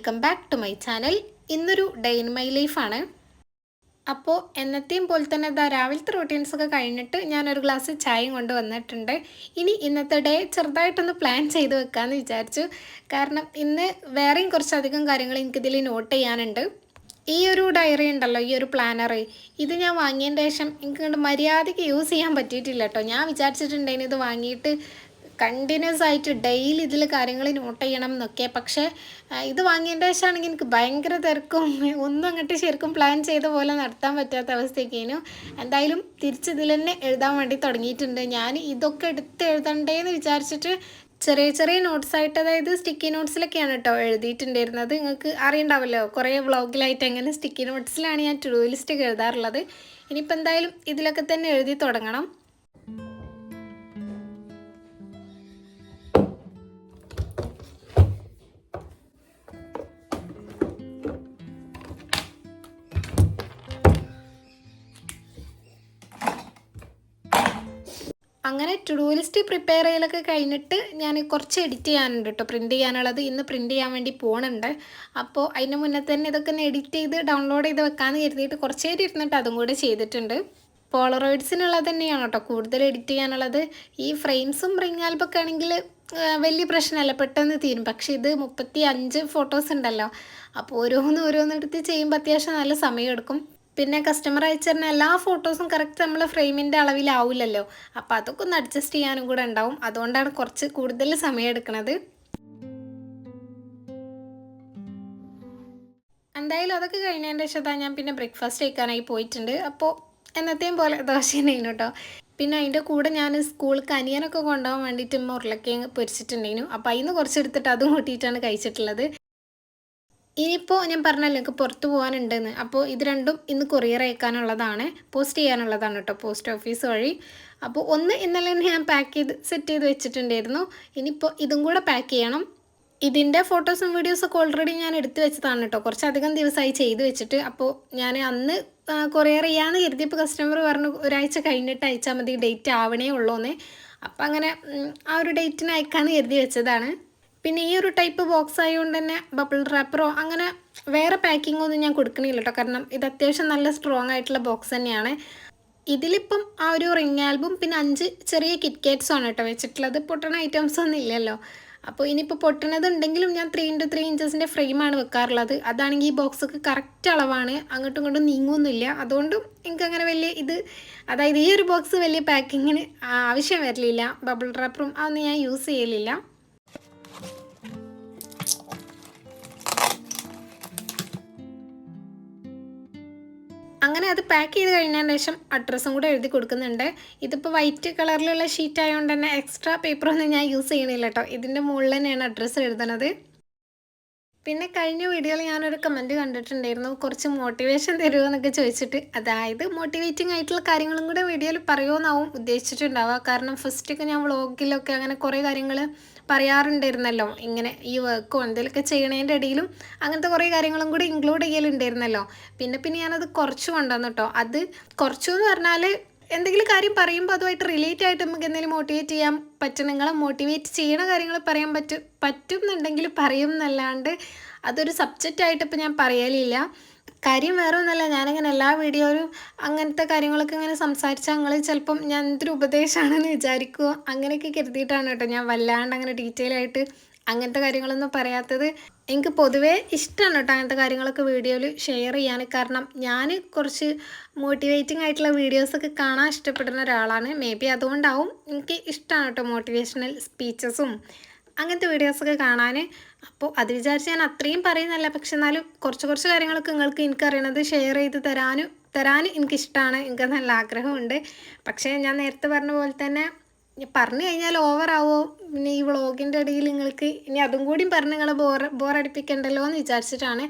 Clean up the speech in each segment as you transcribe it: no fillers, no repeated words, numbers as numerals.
Welcome back to my channel. ഇന്നൊരു day in my ലൈഫാണ്. അപ്പോൾ എന്നത്തെയും പോലെ തന്നെ രാവിലത്തെ റൂട്ടീൻസൊക്കെ കഴിഞ്ഞിട്ട് ഞാനൊരു ഗ്ലാസ് ചായയും കൊണ്ട് വന്നിട്ടുണ്ട്. ഇനി ഇന്നത്തെ ഡേ ചെറുതായിട്ടൊന്ന് പ്ലാൻ ചെയ്ത് വെക്കാമെന്ന് വിചാരിച്ചു. കാരണം ഇന്ന് വേറെയും കുറച്ചധികം കാര്യങ്ങൾ എനിക്കിതിൽ നോട്ട് ചെയ്യാനുണ്ട്. ഈ ഒരു ഡയറി ഉണ്ടല്ലോ, ഈ ഒരു പ്ലാനർ, ഇത് ഞാൻ വാങ്ങിയതിൻ്റെ ശേഷം എനിക്ക് മര്യാദയ്ക്ക് യൂസ് ചെയ്യാൻ പറ്റിയിട്ടില്ല കേട്ടോ. ഞാൻ വിചാരിച്ചിട്ടുണ്ടായിരുന്നു ഇത് വാങ്ങിയിട്ട് കണ്ടിന്യൂസ് ആയിട്ട് ഡെയിലി ഇതിൽ കാര്യങ്ങൾ നോട്ട് ചെയ്യണം എന്നൊക്കെ. പക്ഷേ ഇത് വാങ്ങിയതിൻ്റെ ശേഷമാണെങ്കിൽ എനിക്ക് ഭയങ്കര തിരക്കും ഒന്നും അങ്ങോട്ട് ശരിക്കും പ്ലാൻ ചെയ്ത പോലെ നടത്താൻ പറ്റാത്ത അവസ്ഥയൊക്കെയായിരുന്നു. എന്തായാലും തിരിച്ചിതിൽ തന്നെ എഴുതാൻ വേണ്ടി തുടങ്ങിയിട്ടുണ്ട്. ഞാൻ ഇതൊക്കെ എടുത്ത് എഴുതണ്ടേന്ന് വിചാരിച്ചിട്ട് ചെറിയ ചെറിയ നോട്ട്സായിട്ട്, അതായത് സ്റ്റിക്കി നോട്ട്സിലൊക്കെയാണ് കേട്ടോ എഴുതിയിട്ടുണ്ടായിരുന്നത്. നിങ്ങൾക്ക് അറിയണ്ടാവല്ലോ, കുറേ വ്ളോഗിലായിട്ട് എങ്ങനെ സ്റ്റിക്കി നോട്ട്സിലാണ് ഞാൻ ടു ഡു ലിസ്റ്റ് എഴുതാറുള്ളത്. ഇനിയിപ്പോൾ എന്തായാലും ഇതിലൊക്കെ തന്നെ എഴുതി തുടങ്ങണം. അങ്ങനെ ടു ഡു ലിസ്റ്റ് പ്രിപ്പയർ ചെയ്യലൊക്കെ കഴിഞ്ഞിട്ട് ഞാൻ കുറച്ച് എഡിറ്റ് ചെയ്യാനുണ്ട് കേട്ടോ, പ്രിൻറ്റ് ചെയ്യാനുള്ളത്. ഇന്ന് പ്രിൻറ്റ് ചെയ്യാൻ വേണ്ടി പോകുന്നുണ്ട്. അപ്പോൾ അതിന് മുന്നേ തന്നെ ഇതൊക്കെ ഒന്ന് എഡിറ്റ് ചെയ്ത് ഡൗൺലോഡ് ചെയ്ത് വെക്കാമെന്ന് കരുതിയിട്ട് കുറച്ച് നേരം ഇരുന്നിട്ട് അതും കൂടെ ചെയ്തിട്ടുണ്ട്. പോളറോയിഡ്സിനുള്ളത് തന്നെയാണ് കേട്ടോ കൂടുതൽ എഡിറ്റ് ചെയ്യാനുള്ളത്. ഈ ഫ്രെയിംസും റിംഗ് ആൽബമൊക്കെ ആണെങ്കിൽ വലിയ പ്രശ്നമല്ല, പെട്ടെന്ന് തീരും. പക്ഷേ ഇത് 35 ഫോട്ടോസ് ഉണ്ടല്ലോ, അപ്പോൾ ഓരോന്നെടുത്ത് ചെയ്യുമ്പോൾ അത്യാവശ്യം നല്ല സമയമെടുക്കും. പിന്നെ കസ്റ്റമർ അയച്ചിരുന്ന എല്ലാ ഫോട്ടോസും കറക്റ്റ് നമ്മൾ ഫ്രെയിമിൻ്റെ അളവിലാവില്ലല്ലോ. അപ്പോൾ അതൊക്കെ ഒന്ന് അഡ്ജസ്റ്റ് ചെയ്യാനും കൂടെ ഉണ്ടാവും. അതുകൊണ്ടാണ് കുറച്ച് കൂടുതൽ സമയം എടുക്കുന്നത്. എന്തായാലും അതൊക്കെ കഴിഞ്ഞതിൻ്റെ ശേഷം ഞാൻ പിന്നെ ബ്രേക്ക്ഫാസ്റ്റ് കഴിക്കാനായി പോയിട്ടുണ്ട്. അപ്പോൾ എന്നത്തെയും പോലെ ദോശ തന്നെയായിരുന്നു കേട്ടോ. പിന്നെ അതിൻ്റെ കൂടെ ഞാൻ സ്കൂൾക്ക് അനിയനൊക്കെ കൊണ്ടുപോകാൻ വേണ്ടിയിട്ട് ഉരുളക്കിഴങ്ങ് പൊരിച്ചിട്ടുണ്ടായിരുന്നു. അപ്പോൾ അതിന് കുറച്ചെടുത്തിട്ട് അതും കൂട്ടിയിട്ടാണ് കഴിച്ചിട്ടുള്ളത്. ഇനിയിപ്പോൾ ഞാൻ പറഞ്ഞല്ലോ എനിക്ക് പുറത്ത് പോകാനുണ്ടെന്ന്. അപ്പോൾ ഇത് രണ്ടും ഇന്ന് കൊറിയർ അയക്കാനുള്ളതാണ്, പോസ്റ്റ് ചെയ്യാനുള്ളതാണ് കേട്ടോ, പോസ്റ്റ് ഓഫീസ് വഴി. അപ്പോൾ ഒന്ന് ഇന്നലെ തന്നെ ഞാൻ പാക്ക് ചെയ്ത് സെറ്റ് ചെയ്ത് വെച്ചിട്ടുണ്ടായിരുന്നു. ഇനിയിപ്പോൾ ഇതും കൂടെ പാക്ക് ചെയ്യണം. ഇതിൻ്റെ ഫോട്ടോസും വീഡിയോസൊക്കെ ഓൾറെഡി ഞാൻ എടുത്ത് വെച്ചതാണ് കേട്ടോ, കുറച്ചധികം ദിവസമായി ചെയ്ത് വെച്ചിട്ട്. അപ്പോൾ ഞാൻ അന്ന് കൊറിയർ ചെയ്യാമെന്ന് കരുതിയപ്പോൾ കസ്റ്റമർ പറഞ്ഞു ഒരാഴ്ച കഴിഞ്ഞിട്ട് അയച്ചാൽ മതി, ഡേറ്റ് ആവണേ ഉള്ളൂന്ന്. അപ്പോൾ അങ്ങനെ ആ ഒരു ഡേറ്റിന് അയക്കാമെന്ന് കരുതി വെച്ചതാണ്. പിന്നെ ഈ ഒരു ടൈപ്പ് ബോക്സ് ആയതുകൊണ്ട് തന്നെ ബബിൾ റാപ്പറോ അങ്ങനെ വേറെ പാക്കിങ്ങോ ഒന്നും ഞാൻ കൊടുക്കണില്ല കേട്ടോ, കാരണം ഇത് അത്യാവശ്യം നല്ല സ്ട്രോങ് ആയിട്ടുള്ള ബോക്സ് തന്നെയാണ്. ഇതിലിപ്പം ആ ഒരു റിംഗ് ആൽബം പിന്നെ 5 ചെറിയ കിറ്റ്കാറ്റ്സുമാണ് കേട്ടോ വെച്ചിട്ടുള്ളത്. പൊട്ടണ ഐറ്റംസ് ഒന്നും ഇല്ലല്ലോ. അപ്പോൾ ഇനിയിപ്പോൾ പൊട്ടണത് ഉണ്ടെങ്കിലും ഞാൻ 3x3 ഇഞ്ചസിൻ്റെ ഫ്രെയിമാണ് വെക്കാറുള്ളത്. അതാണെങ്കിൽ ഈ ബോക്സൊക്കെ കറക്റ്റ് അളവാണ്, അങ്ങോട്ടും ഇങ്ങോട്ടും നീങ്ങുമൊന്നുമില്ല. അതുകൊണ്ടും എനിക്കങ്ങനെ വലിയ അതായത് ഈ ഒരു ബോക്സ് വലിയ പാക്കിങ്ങിന് ആവശ്യം വരലില്ല. ബബിൾ റാപ്പറും അതൊന്നും ഞാൻ യൂസ് ചെയ്യലില്ല. അങ്ങനെ അത് പാക്ക് ചെയ്ത് കഴിഞ്ഞതിന് ശേഷം അഡ്രസ്സും കൂടെ എഴുതി കൊടുക്കുന്നുണ്ട്. ഇതിപ്പോൾ വൈറ്റ് കളറിലുള്ള ഷീറ്റ് ആയതുകൊണ്ട് തന്നെ എക്സ്ട്രാ പേപ്പറൊന്നും ഞാൻ യൂസ് ചെയ്യണില്ല കേട്ടോ, ഇതിൻ്റെ മുകളിൽ തന്നെയാണ് അഡ്രസ്സ് എഴുതണത്. പിന്നെ കഴിഞ്ഞ വീഡിയോയിൽ ഞാനൊരു കമൻറ്റ് കണ്ടിട്ടുണ്ടായിരുന്നു, കുറച്ച് മോട്ടിവേഷൻ തരുമോ എന്നൊക്കെ ചോദിച്ചിട്ട്. അതായത് മോട്ടിവേറ്റിംഗ് ആയിട്ടുള്ള കാര്യങ്ങളും കൂടെ വീഡിയോയിൽ പറയുമെന്നാവും ഉദ്ദേശിച്ചിട്ടുണ്ടാവുക. കാരണം ഫസ്റ്റൊക്കെ ഞാൻ വ്ളോഗിലൊക്കെ അങ്ങനെ കുറേ കാര്യങ്ങൾ പറയാറുണ്ടായിരുന്നല്ലോ, ഇങ്ങനെ ഈ വർക്കോ എന്തെങ്കിലുമൊക്കെ ചെയ്യണതിൻ്റെ ഇടയിലും അങ്ങനത്തെ കുറേ കാര്യങ്ങളും കൂടി ഇൻക്ലൂഡ് ചെയ്യലുണ്ടായിരുന്നല്ലോ. പിന്നെ ഞാനത് കുറച്ച് കൊണ്ടുവന്നു കേട്ടോ. അത് കുറച്ചു എന്ന് പറഞ്ഞാൽ എന്തെങ്കിലും കാര്യം പറയുമ്പോൾ അതുമായിട്ട് റിലേറ്റ് ആയിട്ട് നമുക്ക് എന്തെങ്കിലും മോട്ടിവേറ്റ് ചെയ്യാൻ പറ്റും. നിങ്ങളെ മോട്ടിവേറ്റ് ചെയ്യണ കാര്യങ്ങൾ പറയാൻ പറ്റുന്നുണ്ടെങ്കിൽ പറയും എന്നല്ലാണ്ട് അതൊരു സബ്ജക്റ്റായിട്ട് ഇപ്പോൾ ഞാൻ പറയലില്ല. കാര്യം വേറെ ഒന്നുമല്ല, ഞാനിങ്ങനെ എല്ലാ വീഡിയോയിലും അങ്ങനത്തെ കാര്യങ്ങളൊക്കെ ഇങ്ങനെ സംസാരിച്ചാൽ നിങ്ങൾ ചിലപ്പം ഞാൻ എന്തൊരു ഉപദേശമാണെന്ന് വിചാരിക്കുമോ അങ്ങനെയൊക്കെ കരുതിയിട്ടാണ് കേട്ടോ ഞാൻ വല്ലാണ്ട് അങ്ങനെ ഡീറ്റെയിൽ ആയിട്ട് അങ്ങനത്തെ കാര്യങ്ങളൊന്നും പറയാത്തത്. എനിക്ക് പൊതുവേ ഇഷ്ടമാണ് കേട്ടോ അങ്ങനത്തെ കാര്യങ്ങളൊക്കെ വീഡിയോയിൽ ഷെയർ ചെയ്യാൻ. കാരണം ഞാൻ കുറച്ച് മോട്ടിവേറ്റിംഗ് ആയിട്ടുള്ള വീഡിയോസൊക്കെ കാണാൻ ഇഷ്ടപ്പെടുന്ന ഒരാളാണ്. മേ ബി അതുകൊണ്ടാവും എനിക്ക് ഇഷ്ടമാണ് കേട്ടോ മോട്ടിവേഷണൽ സ്പീച്ചസും അങ്ങനത്തെ വീഡിയോസൊക്കെ കാണാൻ. അപ്പോൾ അത് വിചാരിച്ച് ഞാൻ അത്രയും പറയുന്നല്ല, പക്ഷെ എന്നാലും കുറച്ച് കാര്യങ്ങളൊക്കെ എനിക്കറിയണത് ഷെയർ ചെയ്ത് തരാൻ എനിക്കിഷ്ടമാണ്, എനിക്ക് നല്ല ആഗ്രഹമുണ്ട്. പക്ഷേ ഞാൻ നേരത്തെ പറഞ്ഞ പോലെ തന്നെ പറഞ്ഞു കഴിഞ്ഞാൽ ഓവറാവോ, പിന്നെ ഈ വ്ളോഗിൻ്റെ ഇടയിൽ നിങ്ങൾക്ക് ഇനി അതും കൂടി പറഞ്ഞ് നിങ്ങളെ ബോറടിപ്പിക്കണ്ടല്ലോ എന്ന് വിചാരിച്ചിട്ടാണ്.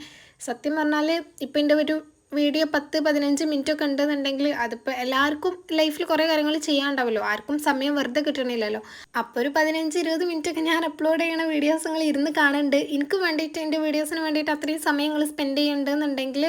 സത്യം പറഞ്ഞാൽ ഇപ്പം എൻ്റെ ഒരു വീഡിയോ 10-15 മിനിറ്റൊക്കെ ഉണ്ടെന്നുണ്ടെങ്കിൽ അതിപ്പോൾ എല്ലാവർക്കും ലൈഫിൽ കുറേ കാര്യങ്ങൾ ചെയ്യാണ്ടാവല്ലോ, ആർക്കും സമയം വെറുതെ കിട്ടണില്ലല്ലോ. അപ്പോൾ ഒരു 15-20 മിനിറ്റൊക്കെ ഞാൻ അപ്ലോഡ് ചെയ്യണ വീഡിയോസ് നിങ്ങൾ ഇരുന്ന് കാണുന്നുണ്ട്. എനിക്ക് വേണ്ടിയിട്ട് എൻ്റെ വീഡിയോസിന് വേണ്ടിയിട്ട് അത്രയും സമയം നിങ്ങൾ സ്പെൻഡ് ചെയ്യുന്നുണ്ടെന്നുണ്ടെങ്കിൽ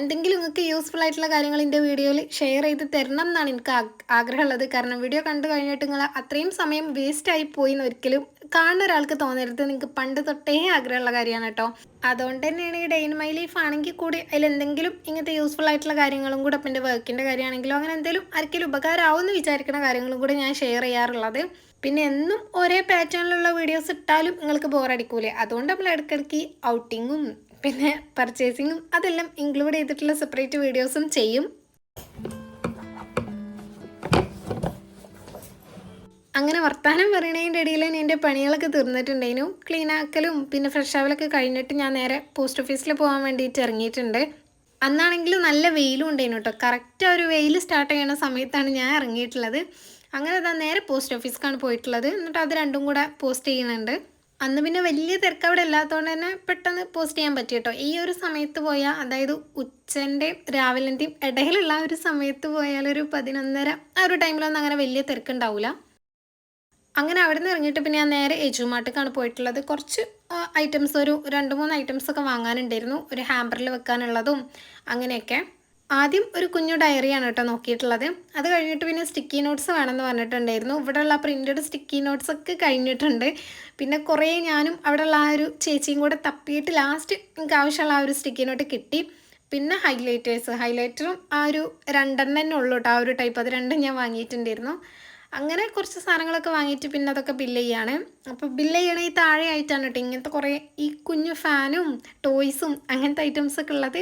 എന്തെങ്കിലും നിങ്ങൾക്ക് യൂസ്ഫുൾ ആയിട്ടുള്ള കാര്യങ്ങൾ എൻ്റെ വീഡിയോയിൽ ഷെയർ ചെയ്ത് തരണം എന്നാണ് എനിക്ക് ആഗ്രഹമുള്ളത്. കാരണം വീഡിയോ കണ്ടു കഴിഞ്ഞിട്ട് നിങ്ങൾ അത്രയും സമയം വേസ്റ്റായി പോയി എന്ന് ഒരിക്കലും കാണുന്ന ഒരാൾക്ക് തോന്നരുത് നിങ്ങൾക്ക് പണ്ട് തൊട്ടേ ആഗ്രഹമുള്ള കാര്യമാണ് കേട്ടോ. അതുകൊണ്ട് തന്നെയാണ് ഈ ഡേ ഇൻ മൈ ലൈഫ് ആണെങ്കിൽ കൂടി അതിലെന്തെങ്കിലും ഇങ്ങനത്തെ യൂസ്ഫുൾ ആയിട്ടുള്ള കാര്യങ്ങളും കൂടെ അപ്പം എൻ്റെ വർക്കിൻ്റെ കാര്യമാണെങ്കിലോ അങ്ങനെ എന്തെങ്കിലും ആർക്കെങ്കിലും ഉപകാരമാവുമെന്ന് വിചാരിക്കുന്ന കാര്യങ്ങളും കൂടെ ഞാൻ ഷെയർ ചെയ്യാറുള്ളത്. പിന്നെ എന്നും ഒരേ പാറ്റേണിലുള്ള വീഡിയോസ് ഇട്ടാലും നിങ്ങൾക്ക് ബോറടിക്കൂലേ, അതുകൊണ്ട് നമ്മൾ ഇടയ്ക്കിടയ്ക്ക് ഔട്ടിങ്ങും പിന്നെ പർച്ചേസിങ്ങും അതെല്ലാം ഇൻക്ലൂഡ് ചെയ്തിട്ടുള്ള സെപ്പറേറ്റ് വീഡിയോസും ചെയ്യും. അങ്ങനെ വർത്താനം പറയണതിൻ്റെ ഇടയിൽ എൻ്റെ പണികളൊക്കെ തീർന്നിട്ടുണ്ടായിരുന്നു. ക്ലീൻ ആക്കലും പിന്നെ ഫ്രഷ് ആവലൊക്കെ കഴിഞ്ഞിട്ട് ഞാൻ നേരെ പോസ്റ്റ് ഓഫീസിൽ പോകാൻ വേണ്ടിയിട്ട് ഇറങ്ങിയിട്ടുണ്ട്. അന്നാണെങ്കിൽ നല്ല വെയിലും ഉണ്ടായിരുന്നു കേട്ടോ. കറക്റ്റ് ആ ഒരു വെയിൽ സ്റ്റാർട്ട് ചെയ്യുന്ന സമയത്താണ് ഞാൻ ഇറങ്ങിയിട്ടുള്ളത്. അങ്ങനെ അതാ നേരെ പോസ്റ്റ് ഓഫീസിലേക്കാണ് പോയിട്ടുള്ളത്. എന്നിട്ട് അത് രണ്ടും കൂടെ പോസ്റ്റ് ചെയ്യുന്നുണ്ട്. അന്ന് പിന്നെ വലിയ തിരക്ക് അവിടെ ഇല്ലാത്തതുകൊണ്ട് തന്നെ പെട്ടെന്ന് പോസ്റ്റ് ചെയ്യാൻ പറ്റി കേട്ടോ. ഈ ഒരു സമയത്ത് പോയാൽ, അതായത് ഉച്ചൻ്റെയും രാവിലൻ്റെയും ഇടയിലുള്ള ഒരു സമയത്ത് പോയാൽ ഒരു 11:30 ആ ഒരു ടൈമിലൊന്നും അങ്ങനെ വലിയ തിരക്കുണ്ടാവില്ല. അങ്ങനെ അവിടെ നിന്ന് ഇറങ്ങിയിട്ട് പിന്നെ ഞാൻ നേരെ എജുമാർട്ടിലേക്കാണ് പോയിട്ടുള്ളത്. കുറച്ച് ഐറ്റംസ്, ഒരു 2-3 ഐറ്റംസൊക്കെ വാങ്ങാനുണ്ടായിരുന്നു, ഒരു ഹാമ്പറിൽ വെക്കാനുള്ളതും അങ്ങനെയൊക്കെ. ആദ്യം ഒരു കുഞ്ഞു ഡയറിയാണ് കേട്ടോ നോക്കിയിട്ടുള്ളത്. അത് കഴിഞ്ഞിട്ട് പിന്നെ സ്റ്റിക്കി നോട്ട്സ് വേണമെന്ന് പറഞ്ഞിട്ടുണ്ടായിരുന്നു. ഇവിടെയുള്ള പ്രിൻറ്റഡ് സ്റ്റിക്കി നോട്ട്സ് ഒക്കെ കഴിഞ്ഞിട്ടുണ്ട്. പിന്നെ കുറേ ഞാനും അവിടെയുള്ള ആ ഒരു ചേച്ചിയും കൂടെ തപ്പിയിട്ട് ലാസ്റ്റ് എനിക്ക് ആവശ്യമുള്ള ആ ഒരു സ്റ്റിക്കി നോട്ട് കിട്ടി. പിന്നെ ഹൈലൈറ്ററും ആ ഒരു 2 തന്നെ ഉള്ളൂ കേട്ടോ, ആ ഒരു ടൈപ്പ്. അത് 2 ഞാൻ വാങ്ങിയിട്ടുണ്ടായിരുന്നു. അങ്ങനെ കുറച്ച് സാധനങ്ങളൊക്കെ വാങ്ങിയിട്ട് പിന്നെ അതൊക്കെ ബില്ല് ചെയ്യാണ്. അപ്പോൾ ബില്ല് ചെയ്യണ ഈ താഴെ ആയിട്ടാണ് കേട്ടോ ഇങ്ങനത്തെ കുറേ ഈ കുഞ്ഞു ഫാനും ടോയ്സും അങ്ങനത്തെ ഐറ്റംസൊക്കെ ഉള്ളത്.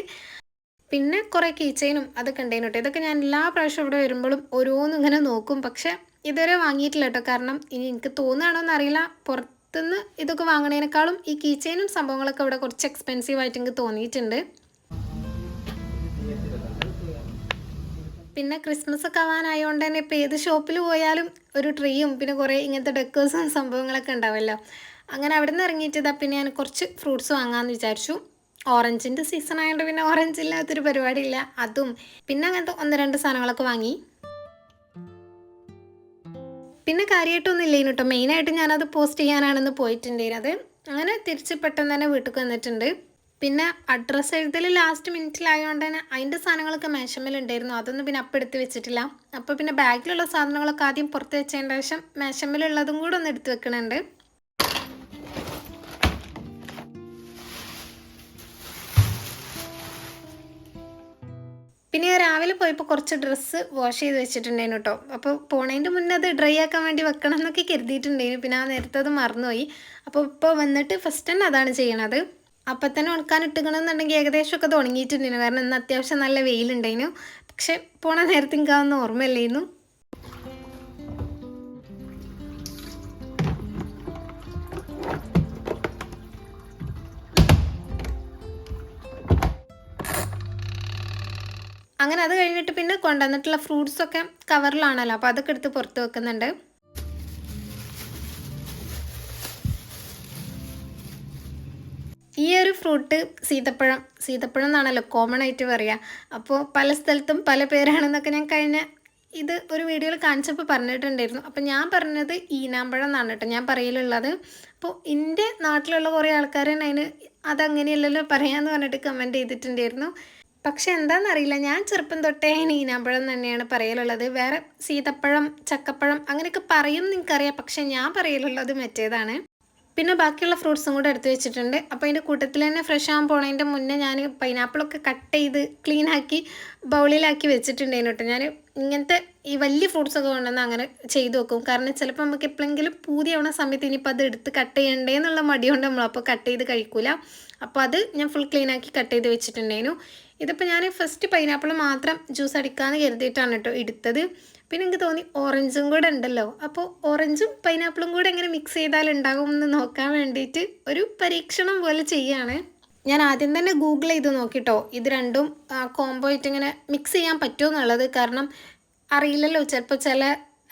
പിന്നെ കുറേ കീ ചെയിനും അതൊക്കെ ഉണ്ടായിരുന്നു കേട്ടോ. ഇതൊക്കെ ഞാൻ എല്ലാ പ്രാവശ്യം ഇവിടെ വരുമ്പോഴും ഓരോന്നും ഇങ്ങനെ നോക്കും. പക്ഷേ ഇതുവരെ വാങ്ങിയിട്ടില്ല കേട്ടോ. കാരണം ഇനി എനിക്ക് തോന്നുകയാണോ എന്നറിയില്ല, പുറത്തുനിന്ന് ഇതൊക്കെ വാങ്ങണേനേക്കാളും ഈ കീ ചെയിനും സംഭവങ്ങളൊക്കെ ഇവിടെ കുറച്ച് എക്സ്പെൻസീവ് ആയിട്ട് എനിക്ക് തോന്നിയിട്ടുണ്ട്. പിന്നെ ക്രിസ്മസ് ഒക്കെ ആവാനായതുകൊണ്ട് തന്നെ ഇപ്പോൾ ഏത് ഷോപ്പിൽ പോയാലും ഒരു ട്രീയും പിന്നെ കുറേ ഇങ്ങനത്തെ ഡെക്കേഴ്സും സംഭവങ്ങളൊക്കെ ഉണ്ടാവുമല്ലോ. അങ്ങനെ അവിടെ നിന്ന് ഇറങ്ങിയിട്ട് ഇതാ പിന്നെ ഞാൻ കുറച്ച് ഫ്രൂട്ട്സ് വാങ്ങാമെന്ന് വിചാരിച്ചു. ഓറഞ്ചിൻ്റെ സീസൺ ആയതുകൊണ്ട് പിന്നെ ഓറഞ്ച് ഇല്ലാത്തൊരു പരിപാടിയില്ല. അതും പിന്നെ അങ്ങനത്തെ 1-2 സാധനങ്ങളൊക്കെ വാങ്ങി. പിന്നെ കാര്യമായിട്ടൊന്നും ഇല്ലേനു കേട്ടോ. മെയിനായിട്ട് ഞാനത് പോസ്റ്റ് ചെയ്യാനാണെന്ന് പോയിട്ടുണ്ടായിരുന്നത്. അങ്ങനെ തിരിച്ച് പെട്ടെന്ന് തന്നെ വീട്ടിൽ വന്നിട്ടുണ്ട്. പിന്നെ അഡ്രസ്സ് എഴുതൽ ലാസ്റ്റ് മിനിറ്റിലായതുകൊണ്ട് തന്നെ അതിൻ്റെ സാധനങ്ങളൊക്കെ മേശമ്മലുണ്ടായിരുന്നു. അതൊന്നും പിന്നെ അപ്പം എടുത്ത് വെച്ചിട്ടില്ല. അപ്പോൾ പിന്നെ ബാഗിലുള്ള സാധനങ്ങളൊക്കെ ആദ്യം പുറത്ത് വെച്ചതിന് ശേഷം മേശമ്മലുള്ളതും കൂടെ ഒന്ന് എടുത്ത് വെക്കണുണ്ട്. പിന്നെ രാവിലെ പോയപ്പോൾ കുറച്ച് ഡ്രസ്സ് വാഷ് ചെയ്ത് വെച്ചിട്ടുണ്ടായിരുന്നു കേട്ടോ. അപ്പോൾ പോണതിൻ്റെ മുന്നേ അത് ഡ്രൈ ആക്കാൻ വേണ്ടി വെക്കണം എന്നൊക്കെ കരുതിയിട്ടുണ്ടായിരുന്നു. പിന്നെ ആ നേരത്തെ അത് മറന്നുപോയി. അപ്പോൾ ഇപ്പോൾ വന്നിട്ട് ഫസ്റ്റ് തന്നെ അതാണ് ചെയ്യണത്. അപ്പം തന്നെ ഉണക്കാൻ ഇട്ടുകണമെന്നുണ്ടെങ്കിൽ ഏകദേശമൊക്കെ അത് ഉണങ്ങിയിട്ടുണ്ടായിരുന്നു. കാരണം ഇന്ന് അത്യാവശ്യം നല്ല വെയിലുണ്ടായിരുന്നു. പക്ഷെ പോണ നേരത്തെ എനിക്ക് അതൊന്നും ഓർമ്മയില്ലായിരുന്നു. അങ്ങനെ അത് കഴിഞ്ഞിട്ട് പിന്നെ കൊണ്ടുവന്നിട്ടുള്ള ഫ്രൂട്ട്സൊക്കെ കവറിലാണല്ലോ, അപ്പോൾ അതൊക്കെ എടുത്ത് പുറത്ത് വെക്കുന്നുണ്ട്. ഈ ഒരു ഫ്രൂട്ട് സീതപ്പഴം എന്നാണല്ലോ കോമൺ ആയിട്ട് പറയുക. അപ്പോൾ പല സ്ഥലത്തും പല പേരാണെന്നൊക്കെ ഞാൻ കഴിഞ്ഞ ഒരു വീഡിയോയിൽ കാണിച്ചപ്പോൾ പറഞ്ഞിട്ടുണ്ടായിരുന്നു. അപ്പോൾ ഞാൻ പറഞ്ഞത് ഈനാമ്പഴം എന്നാണ് കേട്ടോ ഞാൻ പറയലുള്ളത്. അപ്പോൾ എൻ്റെ നാട്ടിലുള്ള കുറേ ആൾക്കാർ അതിന് അതങ്ങനെയല്ലല്ലോ പറയാമെന്ന് പറഞ്ഞിട്ട് കമൻറ്റ് ചെയ്തിട്ടുണ്ടായിരുന്നു. പക്ഷെ എന്താണെന്നറിയില്ല, ഞാൻ ചെറുപ്പം തൊട്ടേ അതിന് ഈനാമ്പഴം തന്നെയാണ് പറയലുള്ളത്. വേറെ സീതപ്പഴം, ചക്കപ്പഴം അങ്ങനെയൊക്കെ പറയും നിങ്ങൾക്കറിയാം. പക്ഷെ ഞാൻ പറയലുള്ളത് മറ്റേതാണ്. പിന്നെ ബാക്കിയുള്ള ഫ്രൂട്ട്സും കൂടെ എടുത്ത് വെച്ചിട്ടുണ്ട്. അപ്പോൾ അതിൻ്റെ കൂട്ടത്തിൽ തന്നെ ഫ്രഷ് ആകാൻ പോണതിൻ്റെ മുന്നേ ഞാൻ പൈനാപ്പിളൊക്കെ കട്ട് ചെയ്ത് ക്ലീനാക്കി ബൗളിലാക്കി വെച്ചിട്ടുണ്ടായിരുന്നു കേട്ടോ. ഞാൻ ഇങ്ങനത്തെ ഈ വലിയ ഫ്രൂട്ട്സൊക്കെ കൊണ്ടുവന്ന് അങ്ങനെ ചെയ്ത് വെക്കും. കാരണം ചിലപ്പോൾ നമുക്ക് എപ്പോഴെങ്കിലും പൂതിയാവുന്ന സമയത്ത് ഇനിയിപ്പോൾ അത് എടുത്ത് കട്ട് ചെയ്യണ്ടേ എന്നുള്ള മടി കൊണ്ട് നമ്മളപ്പോൾ കട്ട് ചെയ്ത് കഴിക്കൂല. അപ്പോൾ അത് ഞാൻ ഫുൾ ക്ലീനാക്കി കട്ട് ചെയ്ത് വെച്ചിട്ടുണ്ടായിരുന്നു. ഇതിപ്പോൾ ഞാൻ ഫസ്റ്റ് പൈനാപ്പിൾ മാത്രം ജ്യൂസ് അടിക്കാമെന്ന് കരുതിയിട്ടാണ് കേട്ടോ എടുത്തത്. പിന്നെ എനിക്ക് തോന്നി ഓറഞ്ചും കൂടെ ഉണ്ടല്ലോ, അപ്പോൾ ഓറഞ്ചും പൈനാപ്പിളും കൂടെ എങ്ങനെ മിക്സ് ചെയ്താൽ ഉണ്ടാകും എന്ന് നോക്കാൻ വേണ്ടിയിട്ട് ഒരു പരീക്ഷണം പോലെ ചെയ്യുകയാണ്. ഞാൻ ആദ്യം തന്നെ ഗൂഗിൾ ചെയ്ത് നോക്കിട്ടോ ഇത് രണ്ടും കോംബോ ആയിട്ട് ഇങ്ങനെ മിക്സ് ചെയ്യാൻ പറ്റുമോ എന്നുള്ളത്. കാരണം അറിയില്ലല്ലോ, ചിലപ്പോൾ ചില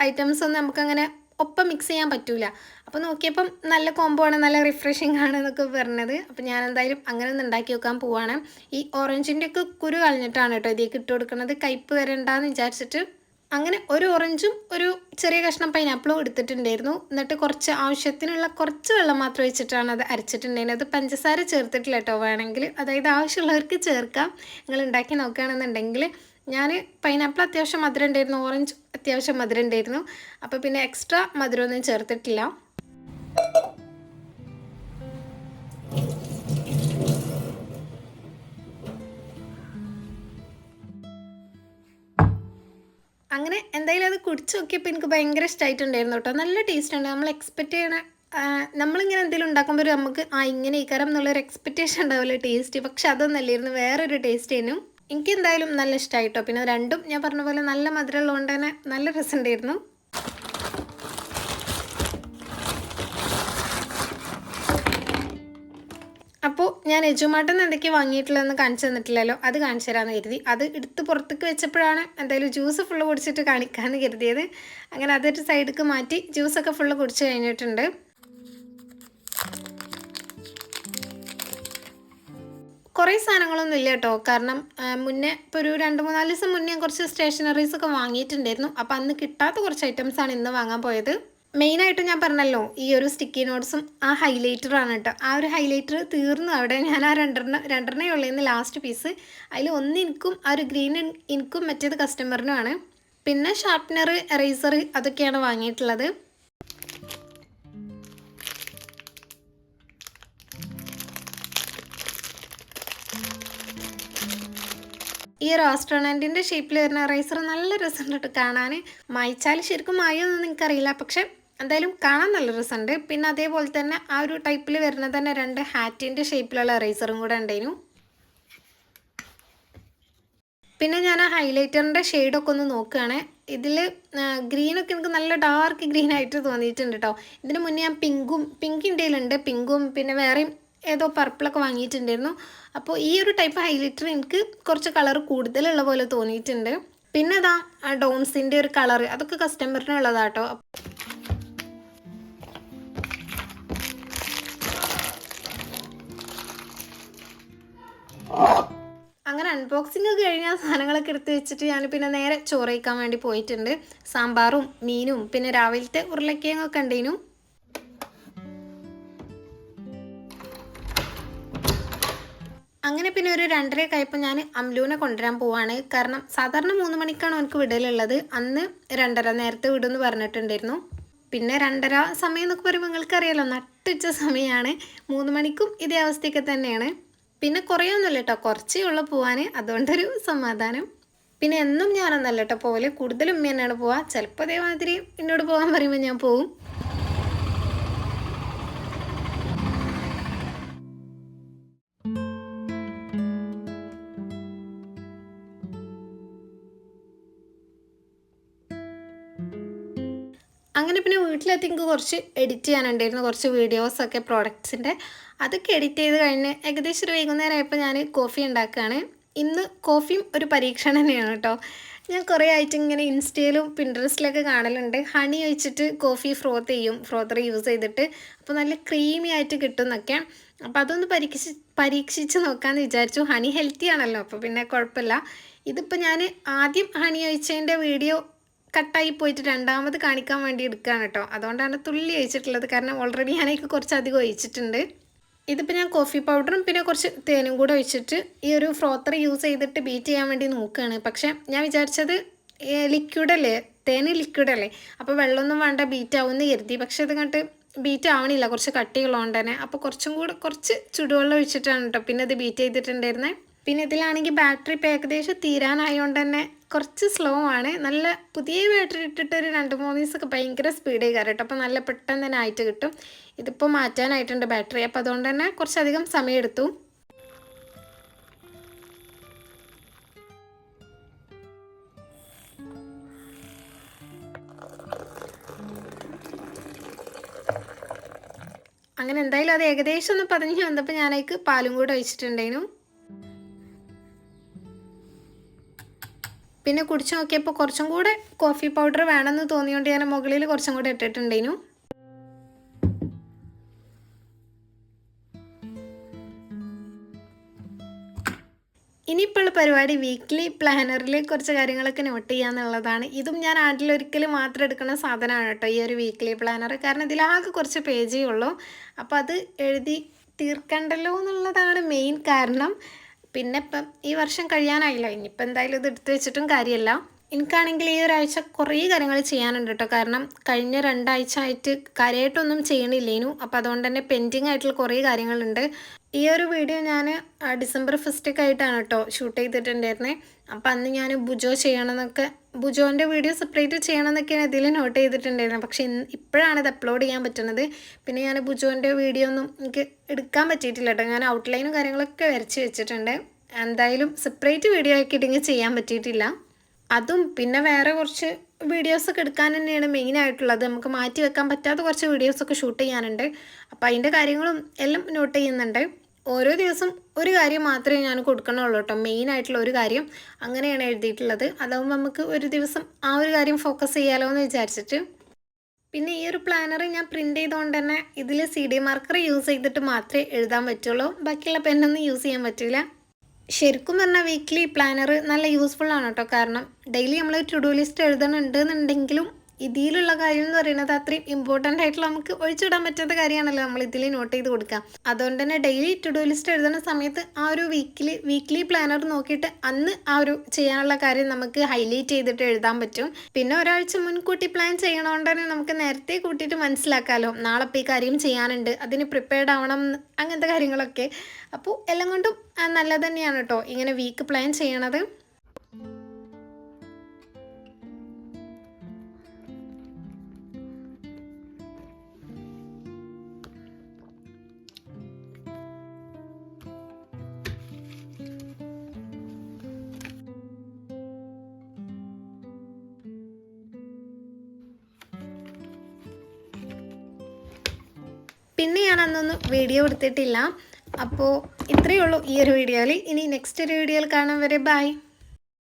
ഐറ്റംസ് ഒന്നും നമുക്കങ്ങനെ ഒപ്പം മിക്സ് ചെയ്യാൻ പറ്റൂല. അപ്പോൾ നോക്കിയപ്പം നല്ല കോംബോ ആണ്, നല്ല റിഫ്രഷിങ് ആണ് എന്നൊക്കെ പറഞ്ഞത്. അപ്പോൾ ഞാൻ എന്തായാലും അങ്ങനെ ഒന്ന് ഉണ്ടാക്കി വെക്കാൻ പോവാണ്. ഈ ഓറഞ്ചിൻ്റെ ഒക്കെ കുരു കളഞ്ഞിട്ടാണ് കേട്ടോ ഇതിലേക്ക് ഇട്ട് കൊടുക്കുന്നത്, കയ്പ്പ് വരണ്ടെന്ന് വിചാരിച്ചിട്ട്. അങ്ങനെ ഒരു ഓറഞ്ചും ഒരു ചെറിയ കഷ്ണം പൈനാപ്പിളും എടുത്തിട്ടുണ്ടായിരുന്നു. എന്നിട്ട് ആവശ്യത്തിനുള്ള കുറച്ച് വെള്ളം മാത്രം വെച്ചിട്ടാണ് അത് അരച്ചിട്ടുണ്ടായിരുന്നത്. അത് പഞ്ചസാര ചേർത്തിട്ടില്ല കേട്ടോ. വേണമെങ്കിൽ അതായത് ആവശ്യമുള്ളവർക്ക് ചേർക്കാം. നിങ്ങൾ ഉണ്ടാക്കി നോക്കുകയാണെന്നുണ്ടെങ്കിൽ. ഞാൻ പൈനാപ്പിൾ അത്യാവശ്യം മധുരം ഉണ്ടായിരുന്നു, ഓറഞ്ച് അത്യാവശ്യം മധുരം ഉണ്ടായിരുന്നു. അപ്പോൾ പിന്നെ എക്സ്ട്രാ മധുരമൊന്നും ചേർത്തിട്ടില്ല. അങ്ങനെ എന്തായാലും അത് കുടിച്ച് നോക്കിയപ്പോൾ എനിക്ക് ഭയങ്കര ഇഷ്ടമായിട്ടുണ്ടായിരുന്നു കേട്ടോ. നല്ല ടേസ്റ്റ് ഉണ്ട്. നമ്മൾ എക്സ്പെക്റ്റ് ചെയ്യണ നമ്മളിങ്ങനെ എന്തെങ്കിലും ഉണ്ടാക്കുമ്പോൾ നമുക്ക് ഇങ്ങനെ ഈ കാരം എന്നുള്ളൊരു എക്സ്പെക്റ്റേഷൻ ഉണ്ടാവില്ല ടേസ്റ്റ്. പക്ഷെ അതൊന്നല്ലായിരുന്നു, വേറൊരു ടേസ്റ്റ് ആയിരുന്നു. എനിക്ക് എന്തായാലും നല്ല ഇഷ്ടമായിട്ടോ. പിന്നെ രണ്ടും ഞാൻ പറഞ്ഞ പോലെ നല്ല മധുരമുള്ളതുകൊണ്ട് തന്നെ നല്ല രസമുണ്ടായിരുന്നു. അപ്പോൾ ഞാൻ എജുമാട്ടിൽ നിന്ന് എന്തൊക്കെയാണ് വാങ്ങിയിട്ടുള്ളതെന്ന് കാണിച്ചു തന്നിട്ടില്ലല്ലോ, അത് കാണിച്ചു തരാമെന്ന് കരുതി. അത് എടുത്ത് പുറത്തേക്ക് വെച്ചപ്പോഴാണ് എന്തായാലും ജ്യൂസ് ഫുള്ള് കുടിച്ചിട്ട് കാണിക്കാമെന്ന് കരുതിയത്. അങ്ങനെ അതൊരു സൈഡിലേക്ക് മാറ്റി ജ്യൂസൊക്കെ ഫുള്ള് കുടിച്ച് കഴിഞ്ഞിട്ടുണ്ട്. കുറേ സാധനങ്ങളൊന്നും ഇല്ല കേട്ടോ. കാരണം മുന്നേ ഇപ്പോൾ ഒരു 2-3-4 ദിവസം മുന്നേ കുറച്ച് സ്റ്റേഷനറീസൊക്കെ വാങ്ങിയിട്ടുണ്ടായിരുന്നു. അപ്പോൾ അന്ന് കിട്ടാത്ത കുറച്ച് ഐറ്റംസാണ് ഇന്ന് വാങ്ങാൻ പോയത്. മെയിനായിട്ട് ഞാൻ പറഞ്ഞല്ലോ ഈ ഒരു സ്റ്റിക്കി നോട്ട്സും ആ ഹൈലൈറ്ററാണ് കേട്ടോ. ആ ഒരു ഹൈലൈറ്റർ തീർന്നു അവിടെ. ഞാൻ ആ രണ്ടെണ്ണേ ഉള്ളതെന്ന് ലാസ്റ്റ് പീസ്. അതിൽ ഒന്ന് എനിക്കും ആ ഒരു ഗ്രീൻ എനിക്കും മറ്റേത് കസ്റ്റമറിനുമാണ്. പിന്നെ ഷാർപ്നർ, എറേസർ അതൊക്കെയാണ് വാങ്ങിയിട്ടുള്ളത്. ഈ ഒരു ആസ്ട്രോണറ്റിൻ്റെ ഷേപ്പിൽ വരുന്ന എറേസർ നല്ല രസമുണ്ട് കേട്ടോ കാണാൻ. മായ്ച്ചാൽ ശരിക്കും മായൊന്നും എനിക്കറിയില്ല, പക്ഷെ എന്തായാലും കാണാൻ നല്ല രസമുണ്ട്. പിന്നെ അതേപോലെ തന്നെ ആ ഒരു ടൈപ്പിൽ വരുന്ന തന്നെ 2 ഹാറ്റിൻ്റെ ഷേപ്പിലുള്ള എറേസറും കൂടെ ഉണ്ടായിരുന്നു. പിന്നെ ഞാൻ ആ ഹൈലൈറ്ററിൻ്റെ ഷെയ്ഡൊക്കെ ഒന്ന് നോക്കുകയാണ്. ഇതിൽ ഗ്രീനൊക്കെ എനിക്ക് നല്ല ഡാർക്ക് ഗ്രീൻ ആയിട്ട് തോന്നിയിട്ടുണ്ട് കേട്ടോ. ഇതിന് മുന്നേ ഞാൻ പിങ്ക് ഇന്ത്യയിലുണ്ട്, പിങ്കും പിന്നെ വേറെയും ഏതോ പർപ്പിളൊക്കെ വാങ്ങിയിട്ടുണ്ടായിരുന്നു. അപ്പോൾ ഈ ഒരു ടൈപ്പ് ഹൈലൈറ്റർ എനിക്ക് കുറച്ച് കളർ കൂടുതലുള്ള പോലെ തോന്നിയിട്ടുണ്ട്. പിന്നെ അതാ ആ ഡോംസിൻ്റെ ഒരു കളർ അതൊക്കെ കസ്റ്റമറിനുള്ളതാട്ടോ. അങ്ങനെ അൺബോക്സിംഗ് ഒക്കെ കഴിഞ്ഞാൽ സാധനങ്ങളൊക്കെ എടുത്ത് വെച്ചിട്ട് ഞാൻ പിന്നെ നേരെ ചോറ് കഴിക്കാൻ വേണ്ടി പോയിട്ടുണ്ട്. സാമ്പാറും മീനും പിന്നെ രാവിലത്തെ ഉരുളക്കിഴങ്ങൊക്കെ ഉണ്ടേനു. അങ്ങനെ പിന്നെ ഒരു 2:30 ആയപ്പോൾ ഞാൻ അമ്ലുവിനെ കൊണ്ടുവരാൻ പോവാണ്. കാരണം സാധാരണ 3 മണിക്കാണ് എനിക്ക് വിടലുള്ളത്. അന്ന് 2:30 നേരത്തെ വിടുമെന്ന് പറഞ്ഞിട്ടുണ്ടായിരുന്നു. പിന്നെ 2:30 സമയം എന്നൊക്കെ പറയുമ്പോൾ നിങ്ങൾക്കറിയാലോ നട്ടുച്ച സമയമാണ്. 3 മണിക്കും ഇതേ അവസ്ഥയൊക്കെ തന്നെയാണ്. പിന്നെ കുറേയൊന്നുമില്ല കേട്ടോ, കുറച്ചേ ഉള്ളൂ പോവാൻ, അതുകൊണ്ടൊരു സമാധാനം. പിന്നെ എന്നും ഞാനൊന്നല്ല കേട്ടോ പോലെ, കൂടുതലും ഉമ്മ തന്നെയാണ് പോവുക. ചിലപ്പോൾ അതേമാതിരി എന്നോട് പോകാൻ പറയുമ്പോൾ ഞാൻ പോവും. അങ്ങനെ പിന്നെ വീട്ടിലെത്തി എനിക്ക് കുറച്ച് എഡിറ്റ് ചെയ്യാനുണ്ടായിരുന്നു, കുറച്ച് വീഡിയോസൊക്കെ പ്രോഡക്ട്സിൻ്റെ. അതൊക്കെ എഡിറ്റ് ചെയ്ത് കഴിഞ്ഞ് ഏകദേശം ഒരു വൈകുന്നേരം ആയപ്പോൾ ഞാൻ കോഫി ഉണ്ടാക്കുകയാണ്. ഇന്ന് കോഫിയും ഒരു പരീക്ഷണം തന്നെയാണ് കേട്ടോ. ഞാൻ കുറേ ആയിട്ട് ഇങ്ങനെ ഇൻസ്റ്റയിലും പിൻട്രസ്റ്റിലൊക്കെ കാണലുണ്ട്. ഹണി ഒഴിച്ചിട്ട് കോഫി ഫ്രോത്ത് ചെയ്യും, ഫ്രോത്തർ യൂസ് ചെയ്തിട്ട്. അപ്പോൾ നല്ല ക്രീമി ആയിട്ട് കിട്ടും എന്നൊക്കെ. അപ്പോൾ അതൊന്ന് പരീക്ഷിച്ച് നോക്കാമെന്ന് വിചാരിച്ചു. ഹണി ഹെൽത്തി ആണല്ലോ, അപ്പോൾ പിന്നെ കുഴപ്പമില്ല. ഇതിപ്പോൾ ഞാൻ ആദ്യം ഹണി ഒഴിച്ചതിൻ്റെ വീഡിയോ കട്ടായി പോയിട്ട് രണ്ടാമത് കാണിക്കാൻ വേണ്ടി എടുക്കുകയാണ് കേട്ടോ. അതുകൊണ്ടാണ് തുള്ളി ഒഴിച്ചിട്ടുള്ളത്, കാരണം ഓൾറെഡി ഞാനേക്ക് കുറച്ചധികം ഒഴിച്ചിട്ടുണ്ട്. ഇതിപ്പോൾ ഞാൻ കോഫി പൗഡറും പിന്നെ കുറച്ച് തേനും കൂടെ ഒഴിച്ചിട്ട് ഈ ഒരു ഫ്രോത്തർ യൂസ് ചെയ്തിട്ട് ബീറ്റ് ചെയ്യാൻ വേണ്ടി നോക്കുകയാണ്. പക്ഷേ ഞാൻ വിചാരിച്ചത് ലിക്വിഡല്ലേ, തേന് ലിക്വിഡല്ലേ, അപ്പോൾ വെള്ളമൊന്നും വേണ്ട, ബീറ്റ് ആവുമെന്ന് കരുതി. പക്ഷേ ഇത് കണ്ടിട്ട് ബീറ്റ് ആവണില്ല, കുറച്ച് കട്ടിയുള്ളതുകൊണ്ട് തന്നെ. അപ്പോൾ കുറച്ച് ചുടുവെള്ളം ഒഴിച്ചിട്ടാണ് കേട്ടോ പിന്നെ ഇത് ബീറ്റ് ചെയ്തിട്ടുണ്ടായിരുന്നത്. പിന്നെ ഇതിലാണെങ്കിൽ ബാറ്ററി ഇപ്പോൾ ഏകദേശം തീരാനായതുകൊണ്ട് തന്നെ കുറച്ച് സ്ലോ ആണ്. നല്ല പുതിയ ബാറ്ററി ഇട്ടിട്ട് ഒരു 2-3 ദിവസമൊക്കെ ഭയങ്കര സ്പീഡ് കയറി കേട്ടോ. അപ്പോൾ നല്ല പെട്ടെന്ന് തന്നെ ആയിട്ട് കിട്ടും. ഇതിപ്പോൾ മാറ്റാനായിട്ടുണ്ട് ബാറ്ററി, അപ്പോൾ അതുകൊണ്ട് തന്നെ കുറച്ചധികം സമയമെടുത്തു. അങ്ങനെ എന്തായാലും അത് ഏകദേശം ഒന്ന് പതിഞ്ഞ് വന്നപ്പോൾ ഞാനേക്ക് പാലും കൂടെ ഒഴിച്ചിട്ടുണ്ടായിരുന്നു. പിന്നെ കുടിച്ച് നോക്കിയപ്പോൾ കുറച്ചും കൂടെ കോഫി പൗഡർ വേണമെന്ന് തോന്നിയോണ്ട് ഞാൻ മുകളിൽ കുറച്ചും കൂടെ ഇട്ടിട്ടുണ്ടായിരുന്നു. ഇനിയിപ്പോൾ പരിപാടി വീക്ക്ലി പ്ലാനറിൽ കുറച്ച് കാര്യങ്ങളൊക്കെ നോട്ട് ചെയ്യാന്നുള്ളതാണ്. ഇതും ഞാൻ ആണ്ടിലൊരിക്കൽ മാത്രം എടുക്കുന്ന സാധനമാണ് കേട്ടോ ഈ ഒരു വീക്ക്ലി പ്ലാനർ. കാരണം ഇതിലാകെ കുറച്ച് പേജേ ഉള്ളൂ. അപ്പോൾ അത് എഴുതി തീർക്കണ്ടല്ലോ എന്നുള്ളതാണ് മെയിൻ കാരണം. പിന്നെ ഇപ്പം ഈ വർഷം കഴിയാനായില്ല, ഇനിയിപ്പോൾ എന്തായാലും ഇത് എടുത്തു വെച്ചിട്ടും കാര്യമല്ല. എനിക്കാണെങ്കിൽ ഈ ഒരാഴ്ച കുറേ കാര്യങ്ങൾ ചെയ്യാനുണ്ട് കേട്ടോ. കാരണം കഴിഞ്ഞ 2 ആഴ്ച ആയിട്ട് കാര്യമായിട്ടൊന്നും ചെയ്യണില്ലേനു. അപ്പോൾ അതുകൊണ്ട് തന്നെ പെൻഡിങ് ആയിട്ടുള്ള കുറേ കാര്യങ്ങളുണ്ട്. ഈ ഒരു വീഡിയോ ഞാൻ ഡിസംബർ 1 ആയിട്ടാണ് കേട്ടോ ഷൂട്ട് ചെയ്തിട്ടുണ്ടായിരുന്നത്. അപ്പം അന്ന് ഞാൻ ബുജോ ചെയ്യണമെന്നൊക്കെ ബുജോൻ്റെ വീഡിയോ സെപ്പറേറ്റ് ചെയ്യണമെന്നൊക്കെയാണ് ഇതിൽ നോട്ട് ചെയ്തിട്ടുണ്ടായിരുന്നത്. പക്ഷേ ഇപ്പോഴാണ് ഇത് അപ്ലോഡ് ചെയ്യാൻ പറ്റുന്നത്. പിന്നെ ഞാൻ ബുജോൻ്റെ വീഡിയോ ഒന്നും എനിക്ക് എടുക്കാൻ പറ്റിയിട്ടില്ല കേട്ടോ. ഞാൻ ഔട്ട്ലൈനും കാര്യങ്ങളൊക്കെ വരച്ച് വെച്ചിട്ടുണ്ട്. എന്തായാലും സെപ്പറേറ്റ് വീഡിയോ ആക്കിയിട്ടെങ്കിൽ ചെയ്യാൻ പറ്റിയിട്ടില്ല. അതും പിന്നെ വേറെ കുറച്ച് വീഡിയോസൊക്കെ എടുക്കാൻ തന്നെയാണ് മെയിനായിട്ടുള്ളത്. നമുക്ക് മാറ്റി വെക്കാൻ പറ്റാത്ത കുറച്ച് വീഡിയോസൊക്കെ ഷൂട്ട് ചെയ്യാനുണ്ട്. അപ്പോൾ അതിൻ്റെ കാര്യങ്ങളും എല്ലാം നോട്ട് ചെയ്യുന്നുണ്ട്. ഓരോ ദിവസം ഒരു കാര്യം മാത്രമേ ഞാൻ കൊടുക്കണുള്ളൂ കേട്ടോ, മെയിനായിട്ടുള്ള ഒരു കാര്യം. അങ്ങനെയാണ് എഴുതിയിട്ടുള്ളത്. അതാവുമ്പോൾ നമുക്ക് ഒരു ദിവസം ആ ഒരു കാര്യം ഫോക്കസ് ചെയ്യാലോ എന്ന് വിചാരിച്ചിട്ട്. പിന്നെ ഈ ഒരു പ്ലാനർ ഞാൻ പ്രിൻ്റ് ചെയ്തുകൊണ്ട് തന്നെ ഇതിൽ CD മാർക്കർ യൂസ് ചെയ്തിട്ട് മാത്രമേ എഴുതാൻ പറ്റുള്ളൂ. ബാക്കിയുള്ള പെന്നൊന്നും യൂസ് ചെയ്യാൻ പറ്റില്ല. ശരിക്കും പറഞ്ഞാൽ വീക്ക്ലി പ്ലാനർ നല്ല യൂസ്ഫുൾ ആണ് കേട്ടോ. കാരണം ഡെയിലി നമ്മൾ ടു ഡു ലിസ്റ്റ് എഴുതണമെന്നുണ്ടെങ്കിലും ഇതിലുള്ള കാര്യം എന്ന് പറയുന്നത് അത്രയും ഇമ്പോർട്ടൻ്റ് ആയിട്ടുള്ള നമുക്ക് ഒഴിച്ചിടാൻ പറ്റാത്ത കാര്യമാണല്ലോ നമ്മൾ ഇതിൽ നോട്ട് ചെയ്ത് കൊടുക്കുക. അതുകൊണ്ട് തന്നെ ഡെയിലി ടു ഡു ലിസ്റ്റ് എഴുതുന്ന സമയത്ത് ആ ഒരു വീക്ക്ലി പ്ലാനർ നോക്കിയിട്ട് അന്ന് ആ ഒരു ചെയ്യാനുള്ള കാര്യം നമുക്ക് ഹൈലൈറ്റ് ചെയ്തിട്ട് എഴുതാൻ പറ്റും. പിന്നെ ഒരാഴ്ച മുൻകൂട്ടി പ്ലാൻ ചെയ്യണോണ്ട് തന്നെ നമുക്ക് നേരത്തെ കൂട്ടിയിട്ട് മനസ്സിലാക്കാമല്ലോ, നാളെ ഇപ്പോൾ ഈ കാര്യം ചെയ്യാനുണ്ട്, അതിന് പ്രിപ്പയർഡ് ആവണം, അങ്ങനത്തെ കാര്യങ്ങളൊക്കെ. അപ്പോൾ എല്ലാം കൊണ്ടും നല്ലത് തന്നെയാണ് കേട്ടോ ഇങ്ങനെ വീക്ക് പ്ലാൻ ചെയ്യണത്. പിന്നെ ഞാൻ അന്നൊന്നും വീഡിയോ എടുത്തിട്ടില്ല. അപ്പോൾ ഇത്രയേ ഉള്ളൂ ഈ ഒരു വീഡിയോയിൽ. ഇനി നെക്സ്റ്റ് ഒരു വീഡിയോയിൽ കാണാൻ വരെ ബൈ.